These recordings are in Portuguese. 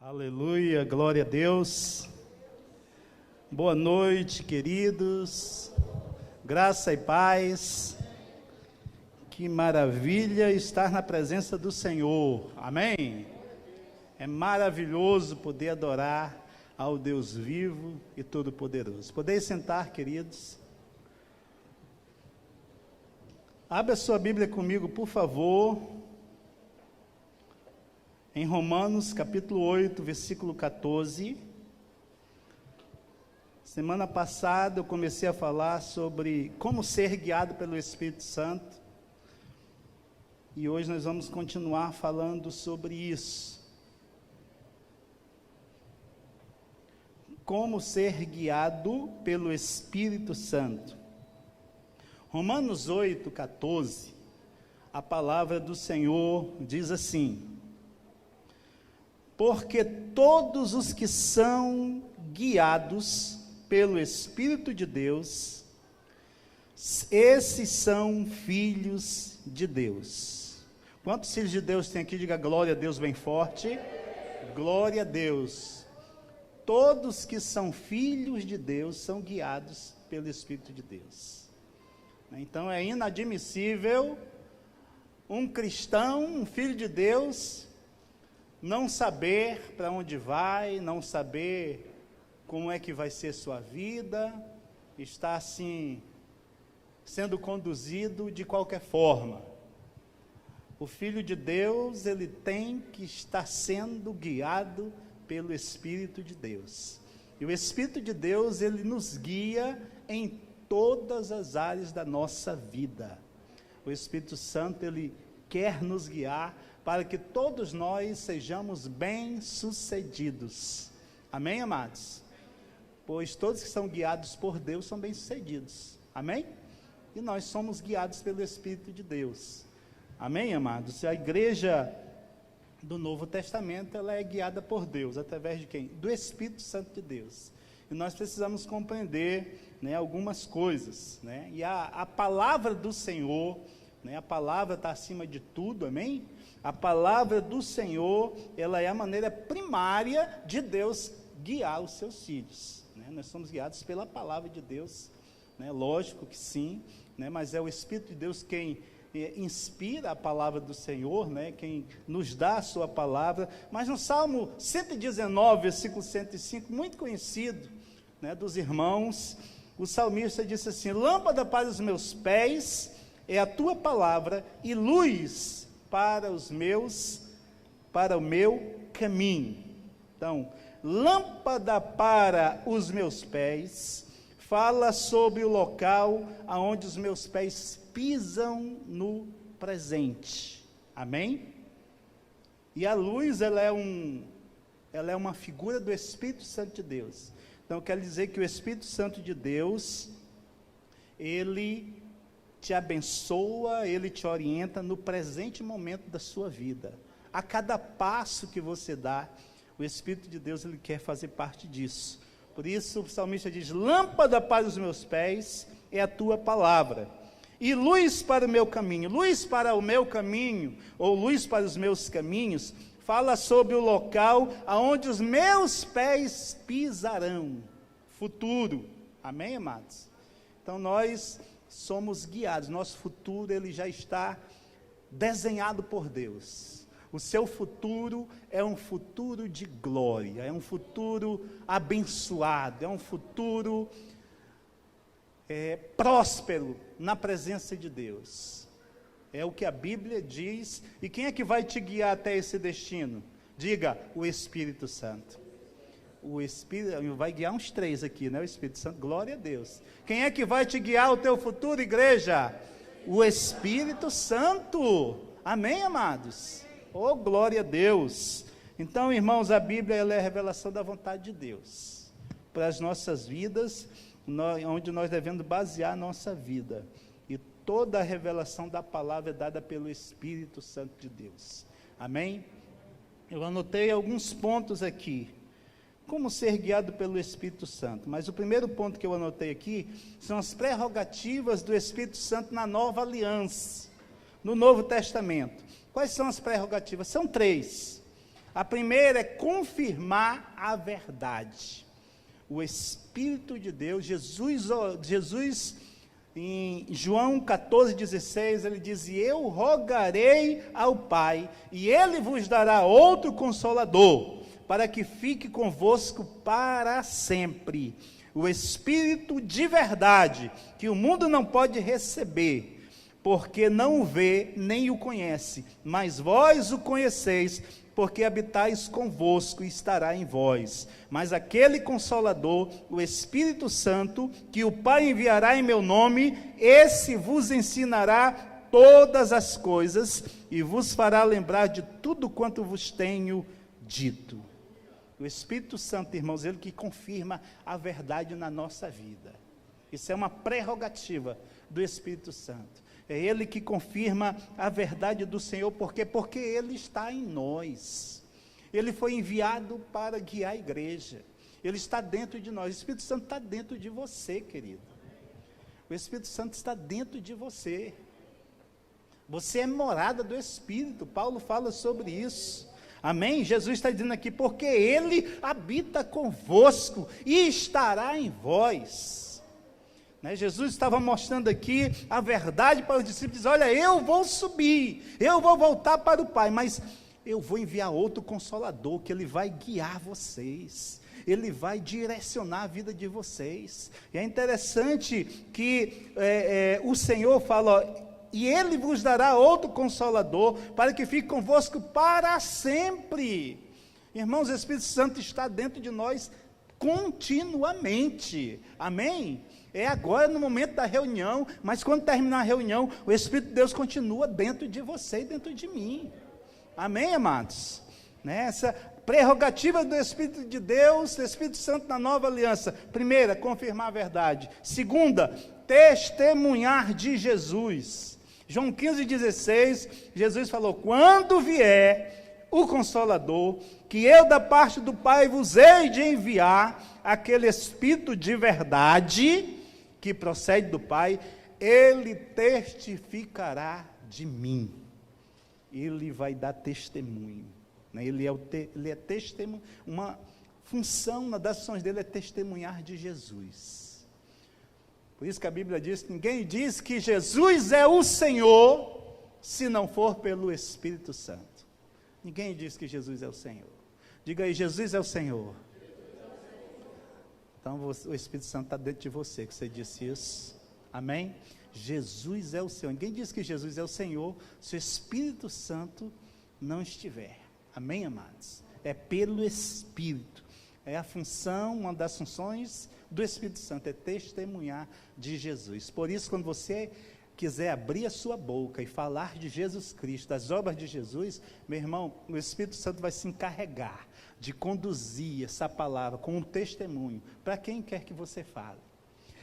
Aleluia, glória a Deus. Boa noite, queridos. Graça e paz. Que maravilha estar na presença do Senhor. Amém? É maravilhoso poder adorar ao Deus vivo e todo-poderoso. Podeis sentar, queridos. Abra sua Bíblia comigo, por favor. Em Romanos, capítulo 8, versículo 14. Semana passada eu comecei a falar sobre como ser guiado pelo Espírito Santo. E hoje nós vamos continuar falando sobre isso. Como ser guiado pelo Espírito Santo. Romanos 8, 14. A palavra do Senhor diz assim: porque todos os que são guiados pelo Espírito de Deus, esses são filhos de Deus. Quantos filhos de Deus tem aqui? Diga glória a Deus bem forte. Glória a Deus. Todos que são filhos de Deus são guiados pelo Espírito de Deus. Então é inadmissível um cristão, um filho de Deus, não saber para onde vai, não saber como é que vai ser sua vida, está assim, sendo conduzido de qualquer forma. O Filho de Deus, ele tem que estar sendo guiado pelo Espírito de Deus. E o Espírito de Deus, ele nos guia em todas as áreas da nossa vida. O Espírito Santo, ele quer nos guiar para que todos nós sejamos bem-sucedidos. Amém, amados? Pois todos que são guiados por Deus são bem-sucedidos. Amém? E nós somos guiados pelo Espírito de Deus. Amém, amados? A igreja do Novo Testamento, ela é guiada por Deus, através de quem? Do Espírito Santo de Deus. E nós precisamos compreender, algumas coisas, E a palavra do Senhor, a palavra está acima de tudo, amém? A palavra do Senhor, ela é a maneira primária de Deus guiar os seus filhos. Nós somos guiados pela palavra de Deus, lógico que sim, mas é o Espírito de Deus quem inspira a palavra do Senhor, quem nos dá a sua palavra. Mas no Salmo 119, versículo 105, muito conhecido, dos irmãos, o salmista disse assim: lâmpada para os meus pés é a tua palavra e luz para o meu caminho. Então, lâmpada para os meus pés, fala sobre o local aonde os meus pés pisam no presente. Amém? E a luz, ela é uma figura do Espírito Santo de Deus. Então, quer dizer que o Espírito Santo de Deus, ele te abençoa, ele te orienta no presente momento da sua vida. A cada passo que você dá, o Espírito de Deus, ele quer fazer parte disso. Por isso o salmista diz: lâmpada para os meus pés é a tua palavra, e luz para o meu caminho. Luz para o meu caminho, ou luz para os meus caminhos, fala sobre o local aonde os meus pés pisarão. Futuro. Amém, amados? Então nós somos guiados, nosso futuro, ele já está desenhado por Deus. O seu futuro é um futuro de glória, é um futuro abençoado, é um futuro próspero na presença de Deus. É o que a Bíblia diz. E quem é que vai te guiar até esse destino? Diga: o Espírito Santo. O Espírito vai guiar uns 3 aqui, o Espírito Santo, glória a Deus. Quem é que vai te guiar o teu futuro, igreja? O Espírito Santo. Amém, amados? Oh, glória a Deus. Então, irmãos, a Bíblia, ela é a revelação da vontade de Deus para as nossas vidas, onde nós devemos basear a nossa vida. E toda a revelação da palavra é dada pelo Espírito Santo de Deus. Amém? Eu anotei alguns pontos aqui. Como ser guiado pelo Espírito Santo? Mas o primeiro ponto que eu anotei aqui são as prerrogativas do Espírito Santo na nova aliança, no Novo Testamento. Quais são as prerrogativas? São 3. A primeira é confirmar a verdade. O Espírito de Deus, Jesus em João 14,16, ele diz: e eu rogarei ao Pai, e ele vos dará outro Consolador, para que fique convosco para sempre. O Espírito de verdade, que o mundo não pode receber, porque não o vê nem o conhece, mas vós o conheceis, porque habitais convosco e estará em vós. Mas aquele Consolador, o Espírito Santo, que o Pai enviará em meu nome, esse vos ensinará todas as coisas e vos fará lembrar de tudo quanto vos tenho dito. O Espírito Santo, irmãos, ele que confirma a verdade na nossa vida. Isso é uma prerrogativa do Espírito Santo. É ele que confirma a verdade do Senhor. Por quê? Porque ele está em nós. Ele foi enviado para guiar a igreja. Ele está dentro de nós. O Espírito Santo está dentro de você, querido. O Espírito Santo está dentro de você. Você é morada do Espírito. Paulo fala sobre isso. Amém? Jesus está dizendo aqui, porque ele habita convosco e estará em vós. Jesus estava mostrando aqui a verdade para os discípulos. Olha, eu vou subir, eu vou voltar para o Pai, mas eu vou enviar outro Consolador, que ele vai guiar vocês, ele vai direcionar a vida de vocês. E é interessante que o Senhor fala, ó, e ele vos dará outro Consolador, para que fique convosco para sempre. Irmãos, o Espírito Santo está dentro de nós continuamente. Amém? É agora no momento da reunião, mas quando terminar a reunião, o Espírito de Deus continua dentro de você e dentro de mim. Amém, amados? Essa prerrogativa do Espírito de Deus, do Espírito Santo na nova aliança. Primeira, confirmar a verdade. Segunda, testemunhar de Jesus. João 15,16, Jesus falou, quando vier o Consolador, que eu da parte do Pai vos hei de enviar, aquele Espírito de verdade, que procede do Pai, ele testificará de mim. Ele vai dar testemunho. Ele é testemunho, uma função, uma das ações dele é testemunhar de Jesus. Por isso que a Bíblia diz, ninguém diz que Jesus é o Senhor, se não for pelo Espírito Santo. Ninguém diz que Jesus é o Senhor. Diga aí, Jesus é o Senhor. Então, o Espírito Santo está dentro de você, que você disse isso. Amém? Jesus é o Senhor. Ninguém diz que Jesus é o Senhor, se o Espírito Santo não estiver. Amém, amados? É pelo Espírito. É a função, uma das funções do Espírito Santo, é testemunhar de Jesus. Por isso, quando você quiser abrir a sua boca e falar de Jesus Cristo, das obras de Jesus, meu irmão, o Espírito Santo vai se encarregar de conduzir essa palavra com um testemunho para quem quer que você fale.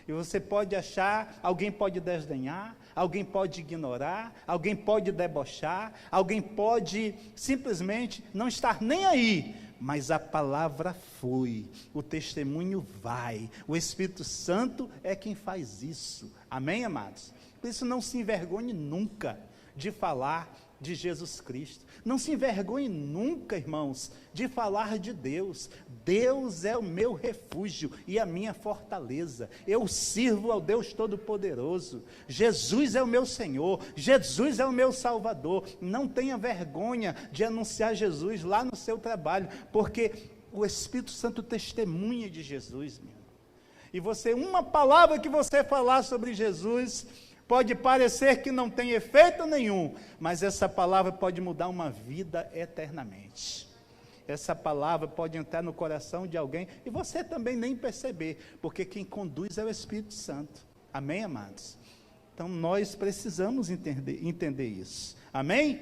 E você pode achar, alguém pode desdenhar, alguém pode ignorar, alguém pode debochar, alguém pode simplesmente não estar nem aí, mas a palavra foi, o testemunho vai, o Espírito Santo é quem faz isso. Amém, amados? Por isso não se envergonhe nunca de falar de Jesus Cristo. Não se envergonhe nunca, irmãos, de falar de Deus. Deus é o meu refúgio e a minha fortaleza. Eu sirvo ao Deus Todo-Poderoso. Jesus é o meu Senhor. Jesus é o meu Salvador. Não tenha vergonha de anunciar Jesus lá no seu trabalho, porque o Espírito Santo testemunha de Jesus, meu. E você, uma palavra que você falar sobre Jesus, pode parecer que não tem efeito nenhum, mas essa palavra pode mudar uma vida eternamente. Essa palavra pode entrar no coração de alguém e você também nem perceber, porque quem conduz é o Espírito Santo. Amém, amados? Então nós precisamos entender isso. Amém?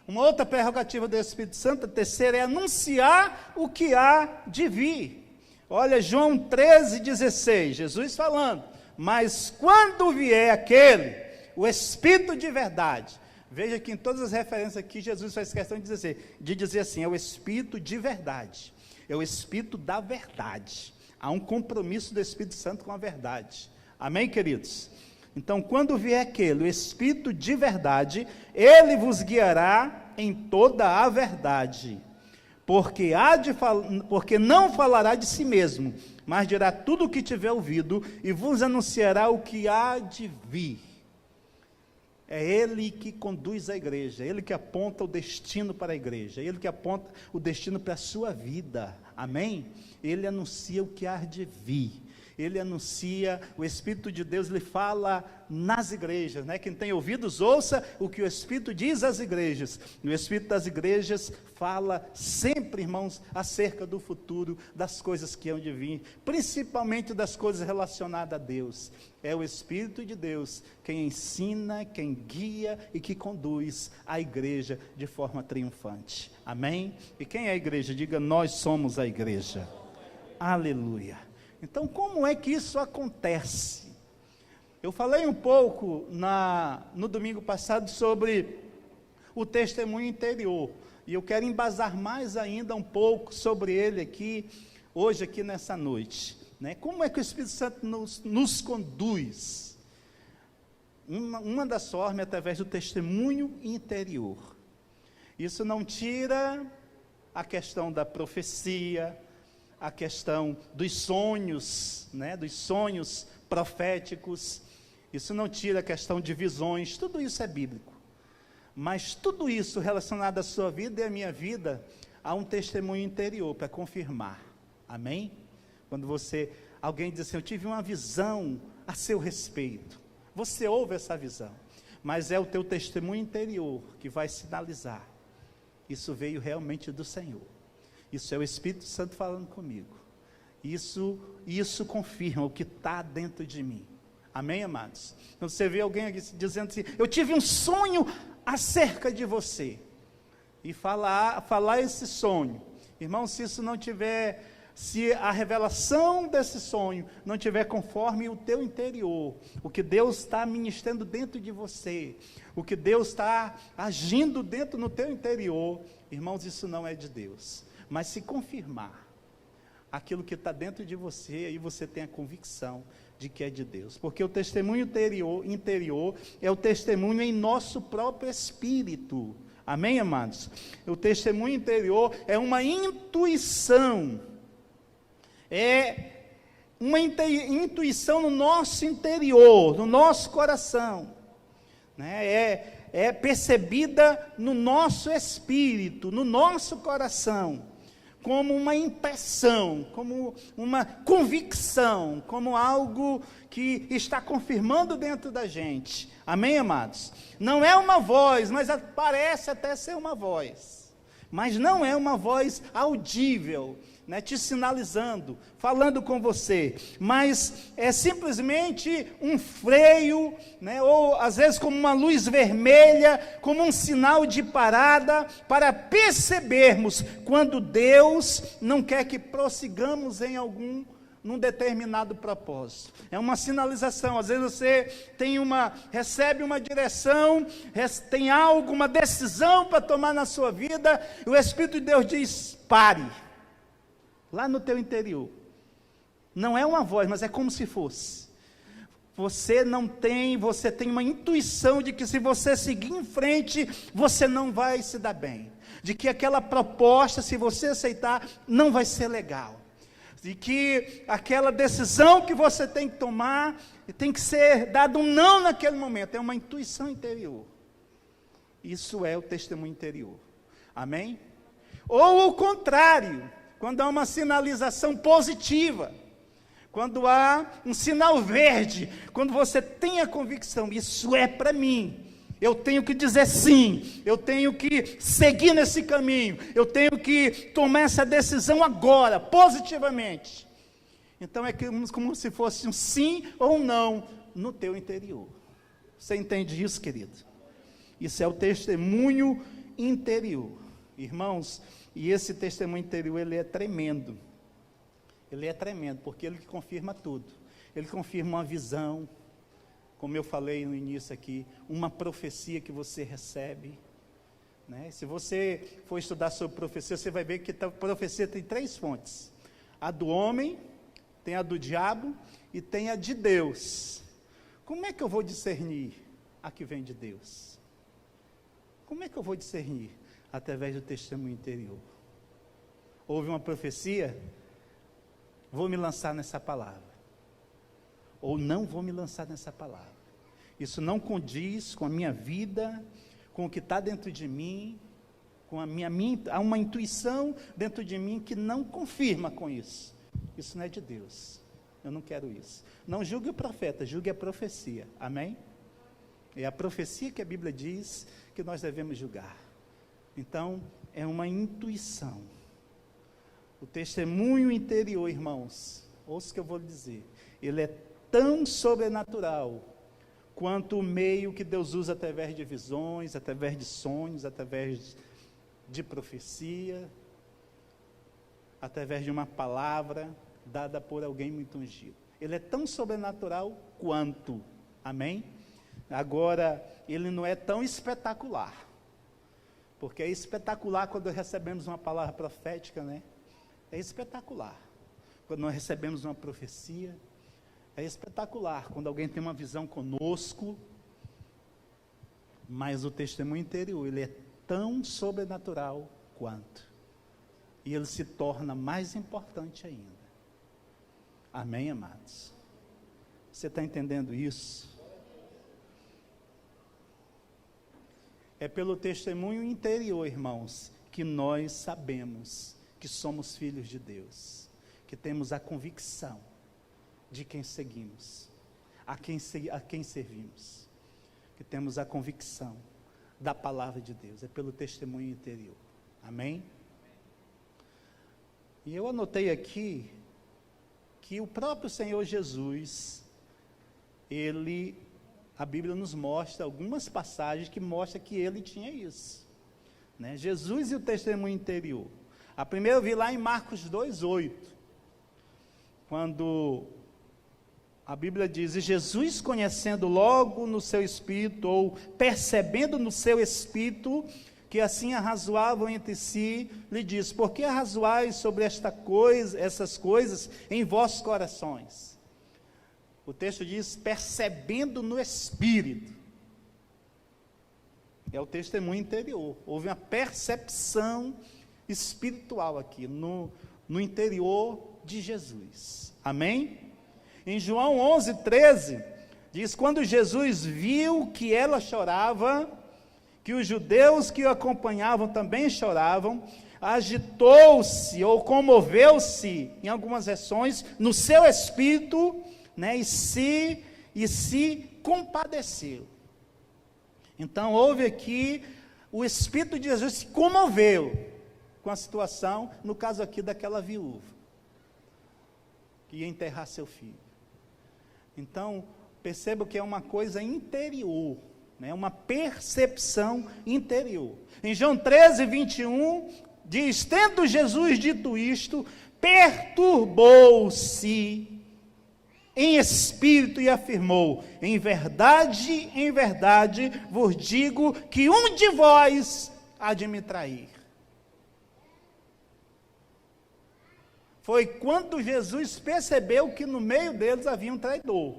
Uma outra prerrogativa do Espírito Santo, a terceira, é anunciar o que há de vir. Olha, João 13,16, Jesus falando. Mas quando vier aquele, o Espírito de verdade, veja que em todas as referências aqui, Jesus faz questão de dizer assim, é o Espírito de verdade, é o Espírito da verdade. Há um compromisso do Espírito Santo com a verdade. Amém, queridos? Então, quando vier aquele, o Espírito de verdade, ele vos guiará em toda a verdade. porque não falará de si mesmo, mas dirá tudo o que tiver ouvido e vos anunciará o que há de vir. É Ele que conduz a igreja, Ele que aponta o destino para a igreja, Ele que aponta o destino para a sua vida, amém? Ele anuncia o que há de vir. Ele anuncia, o Espírito de Deus, Ele fala nas igrejas, né? Quem tem ouvidos, ouça o que o Espírito diz às igrejas. O Espírito das igrejas fala sempre, irmãos, acerca do futuro, das coisas que hão de vir, principalmente das coisas relacionadas a Deus. É o Espírito de Deus quem ensina, quem guia e que conduz a igreja de forma triunfante, amém? E quem é a igreja? Diga, nós somos a igreja, aleluia. Então, como é que isso acontece? Eu falei um pouco no domingo passado sobre o testemunho interior, e eu quero embasar mais ainda um pouco sobre ele aqui, hoje aqui nessa noite, né? Como é que o Espírito Santo nos conduz? Uma das formas é através do testemunho interior. Isso não tira a questão da profecia, a questão dos sonhos, né, dos sonhos proféticos, isso não tira a questão de visões, tudo isso é bíblico, mas tudo isso relacionado à sua vida e à minha vida, há um testemunho interior para confirmar, amém? Quando alguém diz assim, eu tive uma visão a seu respeito, você ouve essa visão, mas é o teu testemunho interior que vai sinalizar, isso veio realmente do Senhor. Isso é o Espírito Santo falando comigo. Isso confirma o que está dentro de mim. Amém, amados? Então você vê alguém aqui dizendo assim, eu tive um sonho acerca de você. E falar esse sonho. Irmão, se a revelação desse sonho não tiver conforme o teu interior, o que Deus está ministrando dentro de você, o que Deus está agindo dentro no teu interior, irmãos, isso não é de Deus. Mas se confirmar aquilo que está dentro de você, aí você tem a convicção de que é de Deus. Porque o testemunho interior é o testemunho em nosso próprio espírito. Amém, amados? O testemunho interior é uma intuição. É uma intuição no nosso interior, no nosso coração. Né? É percebida no nosso espírito, no nosso coração. Como uma impressão, como uma convicção, como algo que está confirmando dentro da gente. Amém, amados? Não é uma voz, mas parece até ser uma voz. Mas não é uma voz audível, né, te sinalizando, falando com você, mas é simplesmente um freio, né, ou às vezes como uma luz vermelha, como um sinal de parada, para percebermos quando Deus não quer que prossigamos num determinado propósito. É uma sinalização. Às vezes você recebe uma direção, tem algo, uma decisão para tomar na sua vida, e o Espírito de Deus diz, pare, lá no teu interior. Não é uma voz, mas é como se fosse. Você tem uma intuição de que se você seguir em frente, você não vai se dar bem. De que aquela proposta, se você aceitar, não vai ser legal. De que aquela decisão que você tem que tomar, tem que ser dado um não naquele momento. É uma intuição interior. Isso é o testemunho interior. Amém? Ou o contrário, quando há uma sinalização positiva, quando há um sinal verde, quando você tem a convicção, isso é para mim, eu tenho que dizer sim, eu tenho que seguir nesse caminho, eu tenho que tomar essa decisão agora, positivamente. Então é como se fosse um sim ou um não no teu interior. Você entende isso, querido? Isso é o testemunho interior. Irmãos, e esse testemunho interior, ele é tremendo. Ele é tremendo, porque ele confirma tudo. Ele confirma uma visão, como eu falei no início aqui, uma profecia que você recebe. Né? Se você for estudar sobre profecia, você vai ver que a profecia tem 3 fontes. A do homem, tem a do diabo e tem a de Deus. Como é que eu vou discernir a que vem de Deus? Como é que eu vou discernir? Através do testemunho interior. houve uma profecia, vou me lançar nessa palavra, ou não vou me lançar nessa palavra. Isso não condiz com a minha vida, com o que está dentro de mim, com há uma intuição dentro de mim que não confirma com isso. Isso não é de Deus, eu não quero isso. Não julgue o profeta, julgue a profecia, amém? É a profecia que a Bíblia diz que nós devemos julgar. Então, é uma intuição. O testemunho interior, irmãos, ouça o que eu vou lhe dizer, ele é tão sobrenatural quanto o meio que Deus usa através de visões, através de sonhos, através de profecia, através de uma palavra dada por alguém muito ungido. Ele é tão sobrenatural quanto, amém? Agora, ele não é tão espetacular, porque é espetacular quando recebemos uma palavra profética, né? É espetacular quando nós recebemos uma profecia. É espetacular quando alguém tem uma visão conosco, mas o testemunho interior, ele é tão sobrenatural quanto, e ele se torna mais importante ainda. Amém, amados? Você está entendendo isso? É pelo testemunho interior, irmãos, que nós sabemos que somos filhos de Deus, que temos a convicção de quem seguimos, a quem servimos, que temos a convicção da palavra de Deus, é pelo testemunho interior, amém? E eu anotei aqui, que o próprio Senhor Jesus, a Bíblia nos mostra algumas passagens que mostram que ele tinha isso, né? Jesus e o testemunho interior. A primeira eu vi lá em Marcos 2:8, quando a Bíblia diz: e Jesus, conhecendo logo no seu espírito, ou percebendo no seu espírito, que assim arrazoavam entre si, lhe diz: por que arrazoais sobre essas coisas em vossos corações? O texto diz: percebendo no espírito. É o testemunho interior. Houve uma percepção espiritual aqui, no interior de Jesus. Amém? Em João 11:13, diz: quando Jesus viu que ela chorava, que os judeus que o acompanhavam também choravam, agitou-se ou comoveu-se, em algumas versões, no seu espírito, né, e se compadeceu. Então houve aqui, o Espírito de Jesus se comoveu com a situação, no caso aqui daquela viúva, que ia enterrar seu filho. Então, perceba que é uma coisa interior, né, uma percepção interior. Em João 13:21, diz: tendo Jesus dito isto, perturbou-se em espírito e afirmou: em verdade vos digo que um de vós há de me trair. Foi quando Jesus percebeu que no meio deles havia um traidor.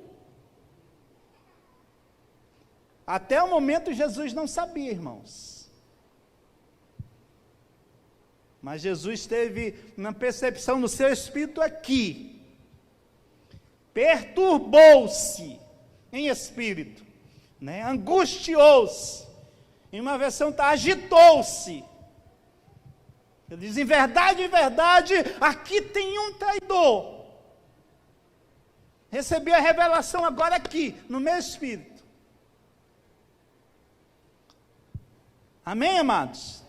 Até o momento Jesus não sabia, irmãos. Mas Jesus teve uma percepção no seu espírito aqui. Perturbou-se em espírito, né? Angustiou-se. Em uma versão está agitou-se. Ele diz: em verdade, aqui tem um traidor. Recebi a revelação agora aqui, no meu espírito. Amém, amados?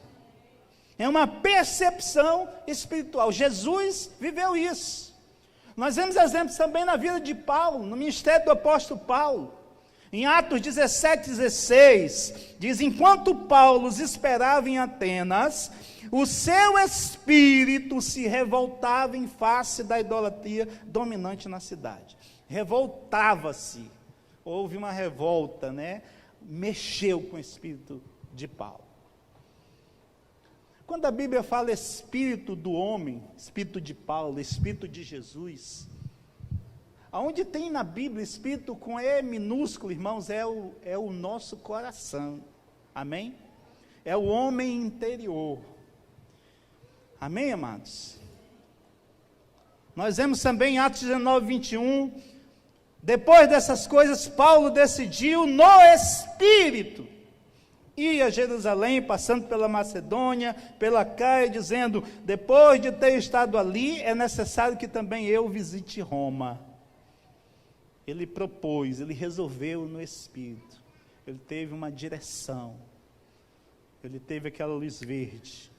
É uma percepção espiritual. Jesus viveu isso. Nós vemos exemplos também na vida de Paulo, no ministério do apóstolo Paulo. Em Atos 17:16, diz: enquanto Paulo os esperava em Atenas, o seu espírito se revoltava em face da idolatria dominante na cidade. Revoltava-se, houve uma revolta, né? Mexeu com o espírito de Paulo. Quando a Bíblia fala espírito do homem, espírito de Paulo, espírito de Jesus, aonde tem na Bíblia espírito com E minúsculo, irmãos, é o nosso coração, amém? É o homem interior. Amém, amados? Nós vemos também em Atos 19, 21, depois dessas coisas, Paulo decidiu no Espírito ir a Jerusalém, passando pela Macedônia, pela Caia, dizendo, depois de ter estado ali, é necessário que também eu visite Roma. Ele propôs, ele resolveu no Espírito, ele teve uma direção, ele teve aquela luz verde,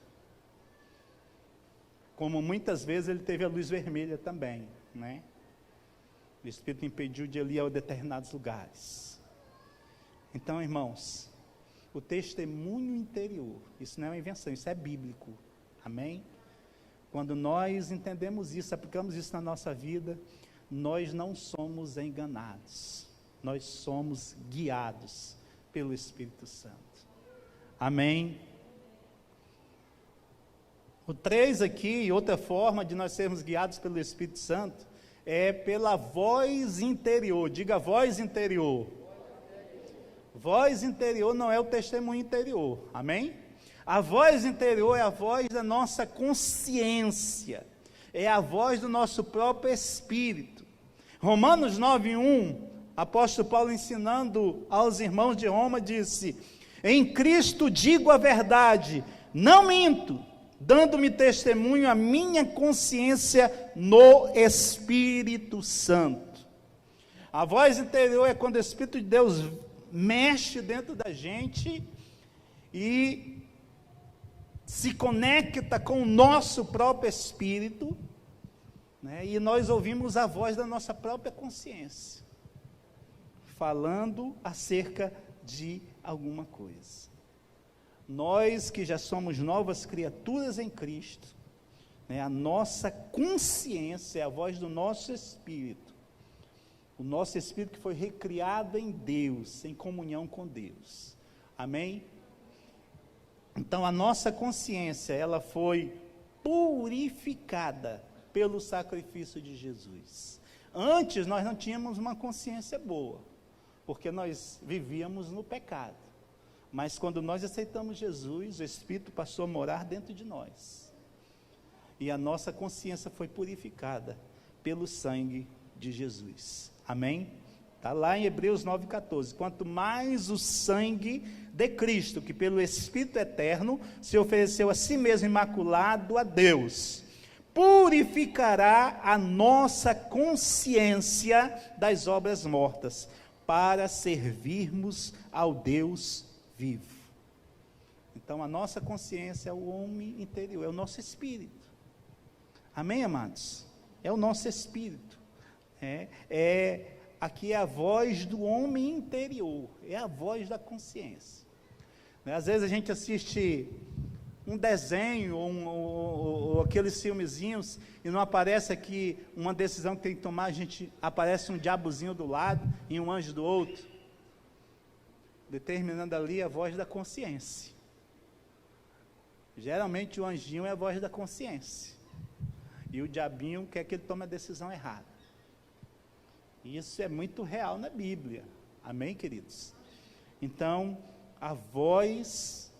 como muitas vezes ele teve a luz vermelha também, né? O Espírito impediu de ele ir a determinados lugares. Então, irmãos, o testemunho interior, isso não é uma invenção, isso é bíblico, amém? Quando nós entendemos isso, aplicamos isso na nossa vida, nós não somos enganados, nós somos guiados pelo Espírito Santo, amém? O 3 aqui, outra forma de nós sermos guiados pelo Espírito Santo, é pela voz interior. Diga voz interior. Voz interior não é o testemunho interior, amém? A voz interior é a voz da nossa consciência, é a voz do nosso próprio espírito. Romanos 9:1, apóstolo Paulo ensinando aos irmãos de Roma, disse, em Cristo digo a verdade, não minto, dando-me testemunho a minha consciência no Espírito Santo. A voz interior é quando o Espírito de Deus mexe dentro da gente e se conecta com o nosso próprio espírito, né? E nós ouvimos a voz da nossa própria consciência, falando acerca de alguma coisa. Nós que já somos novas criaturas em Cristo, né, a nossa consciência é a voz do nosso espírito, o nosso espírito que foi recriado em Deus, em comunhão com Deus, amém? Então a nossa consciência, ela foi purificada pelo sacrifício de Jesus. Antes nós não tínhamos uma consciência boa, porque nós vivíamos no pecado. Mas quando nós aceitamos Jesus, o Espírito passou a morar dentro de nós. E a nossa consciência foi purificada pelo sangue de Jesus. Amém? Está lá em Hebreus 9,14. Quanto mais o sangue de Cristo, que pelo Espírito eterno se ofereceu a si mesmo imaculado a Deus, purificará a nossa consciência das obras mortas, para servirmos ao Deus vivo. Então a nossa consciência é o homem interior, é o nosso espírito, amém, amados? É o nosso espírito, aqui é a voz do homem interior, é a voz da consciência, né? Às vezes a gente assiste um desenho, ou aqueles filmezinhos, e não aparece aqui uma decisão que tem que tomar, aparece um diabozinho do lado, e um anjo do outro, determinando ali a voz da consciência. Geralmente o anjinho é a voz da consciência, e o diabinho quer que ele tome a decisão errada. Isso é muito real na Bíblia, amém, queridos? Então, a voz,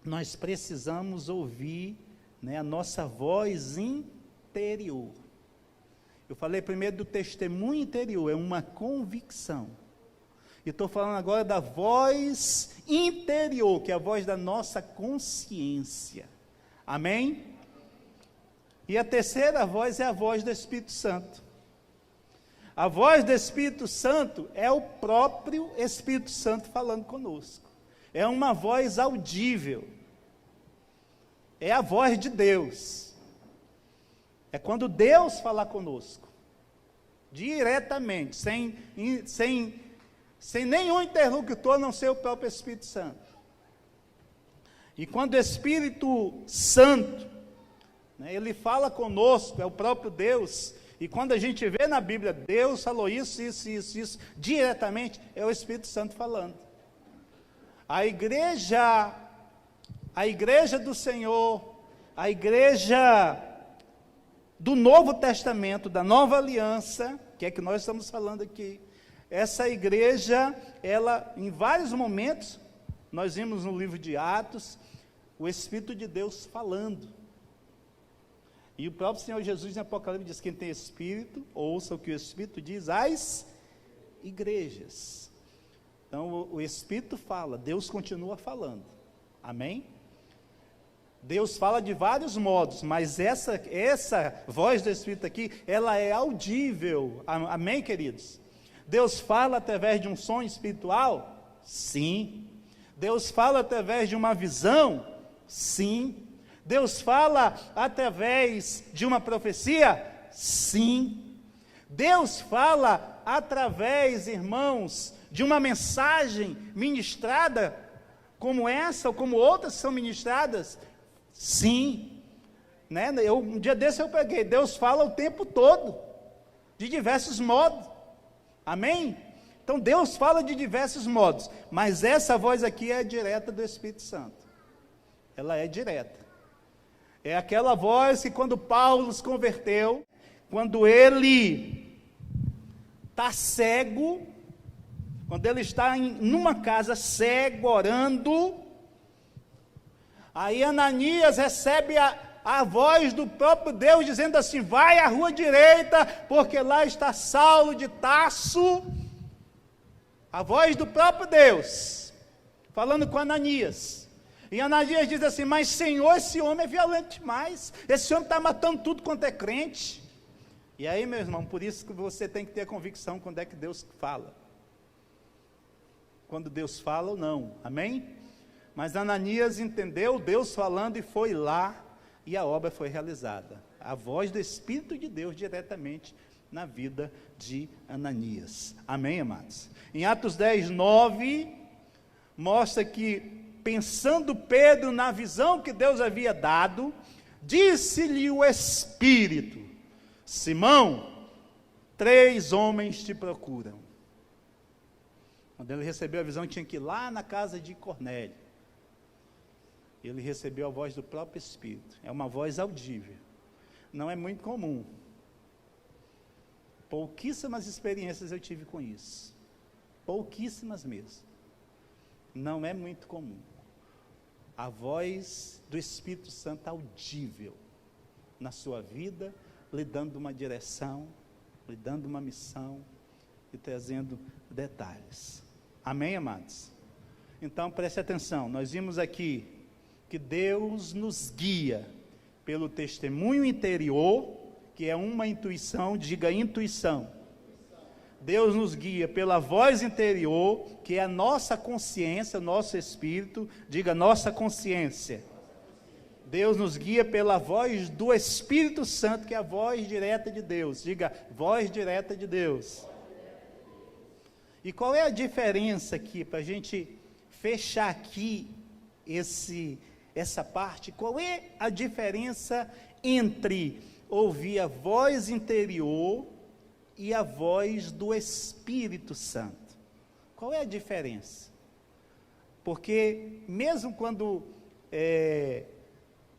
nós precisamos ouvir, né, a nossa voz interior. Eu falei primeiro do testemunho interior, é uma convicção. E estou falando agora da voz interior, que é a voz da nossa consciência. Amém? E a terceira voz é a voz do Espírito Santo. A voz do Espírito Santo é o próprio Espírito Santo falando conosco. É uma voz audível. É a voz de Deus. É quando Deus fala conosco, diretamente, sem nenhum interlocutor, a não ser o próprio Espírito Santo. E quando o Espírito Santo, né, ele fala conosco, é o próprio Deus, e quando a gente vê na Bíblia, Deus falou isso, diretamente, é o Espírito Santo falando. A igreja do Senhor, a igreja do Novo Testamento, da Nova Aliança, que é que nós estamos falando aqui, essa igreja, ela, em vários momentos, nós vimos no livro de Atos, o Espírito de Deus falando, E o próprio Senhor Jesus em Apocalipse diz: quem tem Espírito, ouça o que o Espírito diz às igrejas. Então o Espírito fala, Deus continua falando. Amém? Deus fala de vários modos, mas essa voz do Espírito aqui, ela é audível. Amém, queridos? Deus fala através de um som espiritual? Sim. Deus fala através de uma visão? Sim. Deus fala através de uma profecia? Sim. Deus fala através, irmãos, de uma mensagem ministrada, como essa ou como outras são ministradas? Sim. Né? Um dia desse eu peguei, Deus fala o tempo todo, de diversos modos. Amém? Então Deus fala de diversos modos, mas essa voz aqui é direta do Espírito Santo. Ela é direta. É aquela voz que quando Paulo se converteu, quando ele está cego, quando ele está numa casa cego, orando, aí Ananias recebe a voz do próprio Deus dizendo assim: vai à rua direita, porque lá está Saulo de Tarso. A voz do próprio Deus, falando com Ananias. E Ananias diz assim: mas Senhor, esse homem é violento demais, esse homem está matando tudo quanto é crente. E aí, meu irmão, por isso que você tem que ter a convicção quando é que Deus fala. Quando Deus fala ou não, amém? Mas Ananias entendeu Deus falando e foi lá, e a obra foi realizada. A voz do Espírito de Deus diretamente na vida de Ananias. Amém, amados? Em Atos 10, 9, mostra que, pensando Pedro na visão que Deus havia dado, disse-lhe o Espírito: Simão, 3 homens te procuram. Quando ele recebeu a visão, tinha que ir lá na casa de Cornélio. Ele recebeu a voz do próprio Espírito. É uma voz audível. Não é muito comum. Pouquíssimas experiências eu tive com isso. Pouquíssimas mesmo. Não é muito comum. A voz do Espírito Santo audível na sua vida, lhe dando uma direção, lhe dando uma missão e trazendo detalhes. Amém, amados? Então preste atenção, nós vimos aqui que Deus nos guia pelo testemunho interior, que é uma intuição, diga intuição. Deus nos guia pela voz interior, que é a nossa consciência, o nosso espírito, diga nossa consciência. Deus nos guia pela voz do Espírito Santo, que é a voz direta de Deus, diga voz direta de Deus. E qual é a diferença aqui, para a gente fechar aqui essa parte, qual é a diferença entre ouvir a voz interior e a voz do Espírito Santo? Qual é a diferença? Porque mesmo quando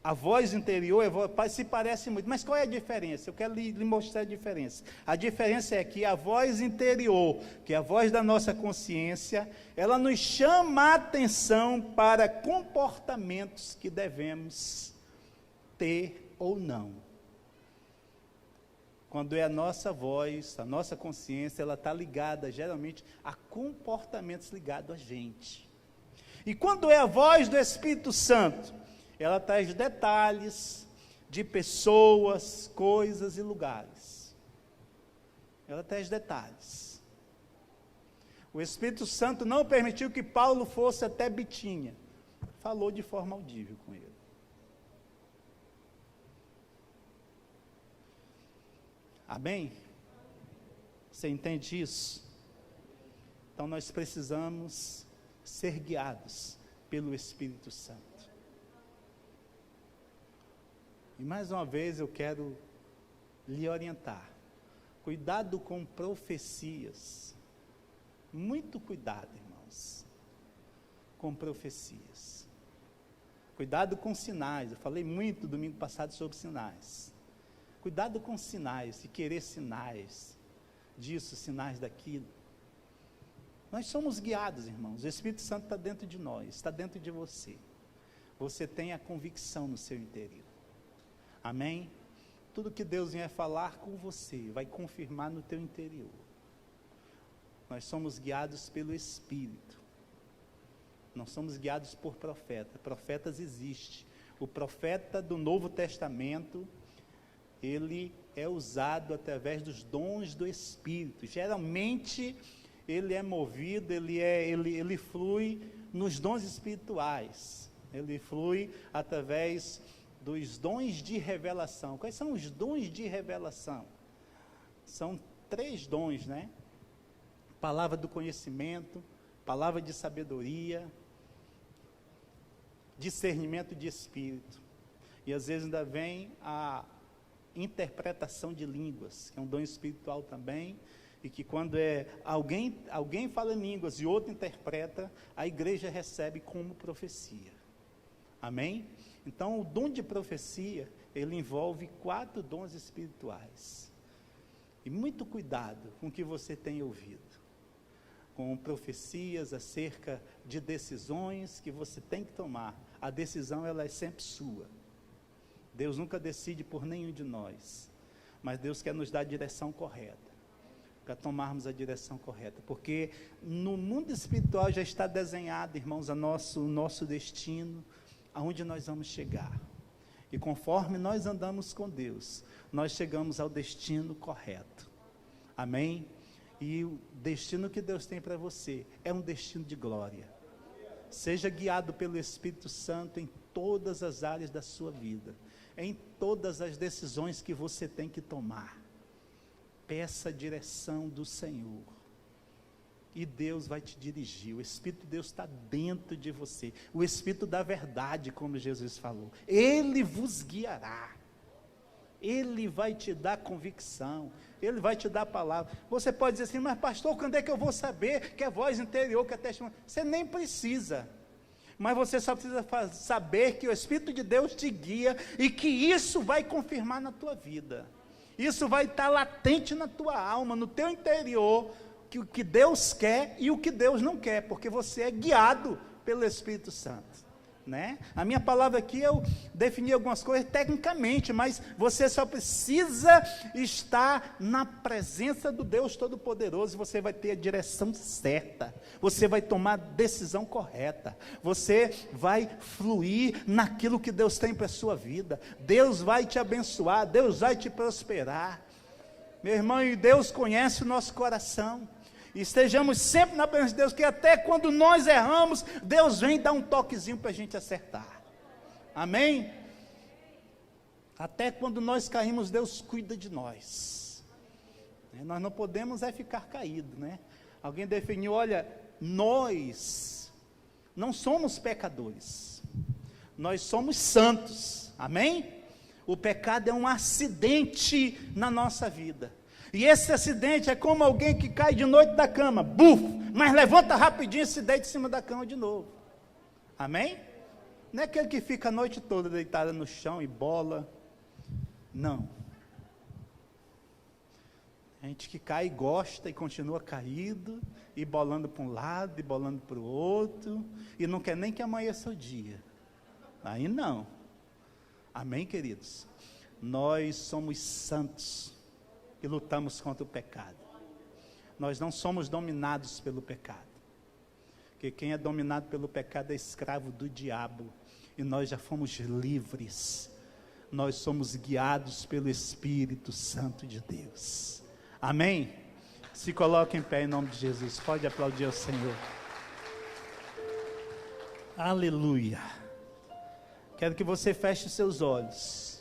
a voz interior se parece muito, mas qual é a diferença? Eu quero lhe mostrar a diferença. A diferença é que a voz interior, que é a voz da nossa consciência, ela nos chama a atenção para comportamentos que devemos ter ou não. Quando é a nossa voz, a nossa consciência, ela está ligada geralmente a comportamentos ligados a gente. E quando é a voz do Espírito Santo, ela traz detalhes de pessoas, coisas e lugares. Ela traz detalhes. O Espírito Santo não permitiu que Paulo fosse até Bitínia. Falou de forma audível com ele. Amém? Você entende isso? Então nós precisamos ser guiados pelo Espírito Santo. E mais uma vez eu quero lhe orientar. Cuidado com profecias. Muito cuidado, irmãos, com profecias. Cuidado com sinais. Eu falei muito domingo passado sobre sinais. Cuidado com sinais, e querer sinais disso, sinais daquilo. Nós somos guiados, irmãos. O Espírito Santo está dentro de nós, está dentro de você. Você tem a convicção no seu interior. Amém? tudo que Deus vier falar com você, vai confirmar no teu interior. Nós somos guiados pelo Espírito. Não somos guiados por profeta. Profetas existem. O profeta do Novo Testamento, ele é usado através dos dons do Espírito. Geralmente, ele é movido, ele flui nos dons espirituais. Ele flui através dos dons de revelação. Quais são os dons de revelação? São 3 dons, né? Palavra do conhecimento, palavra de sabedoria, discernimento de espírito. E às vezes ainda vem a interpretação de línguas, que é um dom espiritual também, e que quando alguém fala em línguas e outro interpreta, a igreja recebe como profecia. Amém? Então, o dom de profecia, ele envolve 4 dons espirituais. E muito cuidado com o que você tem ouvido. Com profecias acerca de decisões que você tem que tomar. A decisão, ela é sempre sua. Deus nunca decide por nenhum de nós. Mas Deus quer nos dar a direção correta. Para tomarmos a direção correta. Porque no mundo espiritual já está desenhado, irmãos, o nosso destino, aonde nós vamos chegar. E conforme nós andamos com Deus, nós chegamos ao destino correto. Amém? E o destino que Deus tem para você é um destino de glória. Seja guiado pelo Espírito Santo em todas as áreas da sua vida, em todas as decisões que você tem que tomar. Peça a direção do Senhor. E Deus vai te dirigir. O Espírito de Deus está dentro de você. O Espírito da verdade, como Jesus falou. Ele vos guiará. Ele vai te dar convicção. Ele vai te dar a palavra. Você pode dizer assim, mas pastor, quando é que eu vou saber que é voz interior, que é testemunho? Você nem precisa. Mas você só precisa saber que o Espírito de Deus te guia e que isso vai confirmar na tua vida. Isso vai estar latente na tua alma, no teu interior, que o que Deus quer e o que Deus não quer, porque você é guiado pelo Espírito Santo. Né? A minha palavra aqui, eu defini algumas coisas tecnicamente, mas você só precisa estar na presença do Deus Todo-Poderoso, e você vai ter a direção certa, você vai tomar a decisão correta, você vai fluir naquilo que Deus tem para a sua vida, Deus vai te abençoar, Deus vai te prosperar. Meu irmão, e Deus conhece o nosso coração. Estejamos sempre na presença de Deus, que até quando nós erramos, Deus vem dar um toquezinho para a gente acertar. Amém? Até quando nós caímos, Deus cuida de nós. Nós não podemos ficar caído, né? Alguém definiu, olha, nós não somos pecadores, nós somos santos. Amém? O pecado é um acidente na nossa vida. E esse acidente é como alguém que cai de noite da cama, buf, mas levanta rapidinho e se deita em cima da cama de novo. Amém? Não é aquele que fica a noite toda deitado no chão e bola. Não. A gente que cai e gosta e continua caído, e bolando para um lado, e bolando para o outro, e não quer nem que amanheça o dia. Aí não. Amém, queridos? Nós somos santos. E lutamos contra o pecado. Nós não somos dominados pelo pecado. Porque quem é dominado pelo pecado é escravo do diabo. E nós já fomos livres. Nós somos guiados pelo Espírito Santo de Deus. Amém? Se coloque em pé em nome de Jesus. Pode aplaudir ao Senhor. Aleluia. Quero que você feche os seus olhos.